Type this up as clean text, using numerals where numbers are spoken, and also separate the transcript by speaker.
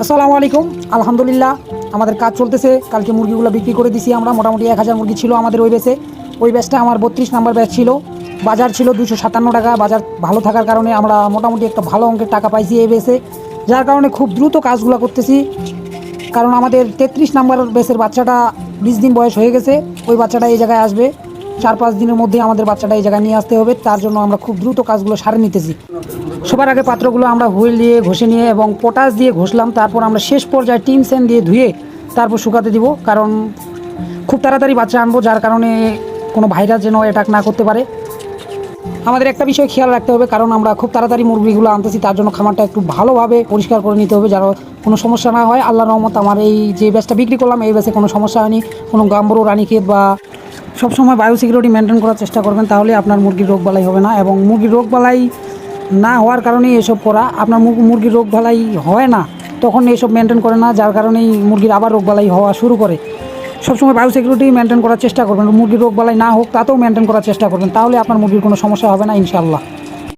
Speaker 1: আসসালামু আলাইকুম। আলহামদুলিল্লাহ আমাদের কাজ চলতেছে। কালকে মুরগিগুলো বিক্রি করে দিছি আমরা। মোটামুটি 1000 মুরগি ছিল আমাদের ওই ব্যাচে। ওই ব্যাচটা আমার 32 নাম্বার ব্যাচ ছিল। বাজার ছিল 257 টাকা। বাজার ভালো থাকার কারণে আমরা মোটামুটি একটা ভালো অঙ্কের টাকা পাইছি এই ব্যাচে, যার কারণে খুব দ্রুত কাজগুলো করতেছি। কারণ আমাদের 33 নাম্বার ব্যাচের বাচ্চাটা 20 দিন বয়স হয়ে গেছে। ওই বাচ্চাটা এই জায়গায় আসবে 4-5 দিনের মধ্যে। আমাদের বাচ্চাটা এই জায়গায় নিয়ে আসতে হবে, তার জন্য আমরা খুব দ্রুত কাজগুলো সারে নিতেছি। সবার আগে পাত্রগুলো আমরা হুইল দিয়ে ঘষে নিয়ে এবং পটাশ দিয়ে ঘষলাম। তারপর আমরা শেষ পর্যায়ে টিন সেন দিয়ে ধুয়ে তারপর শুকাতে দিব, কারণ খুব তাড়াতাড়ি বাচ্চা আনবো, যার কারণে কোনো ভাইরাস যেন অ্যাটাক না করতে পারে। আমাদের একটা বিষয় খেয়াল রাখতে হবে, কারণ আমরা খুব তাড়াতাড়ি মুরগিগুলো আনতেছি, তার জন্য খামারটা একটু ভালোভাবে পরিষ্কার করে নিতে হবে, যেন কোনো সমস্যা না হয়। আল্লাহর রহমত আমার এই যে ব্যাচটা বিক্রি করলাম এই ব্যাচে কোনো সমস্যা হয়নি। কোনো গাম্বরো রানীক্ষেত বা সবসময় বায়োসিকিউরিটি মেনটেন করার চেষ্টা করবেন, তাহলে আপনার মুরগির রোগবালাই হবে না। এবং মুরগির রোগবালাই না হওয়ার কারণেই এসব করা। আপনার মুরগির রোগবালাই হয় না তখন এসব মেনটেন করে না, যার কারণেই মুরগির আবার রোগবালাই হওয়া শুরু করে। সবসময় বায়োসিকিউরিটি মেনটেন করার চেষ্টা করবেন। মুরগির রোগবালাই না হোক তাতেও মেনটেন করার চেষ্টা করবেন, তাহলে আপনার মুরগির কোনো সমস্যা হবে না ইনশাআল্লাহ।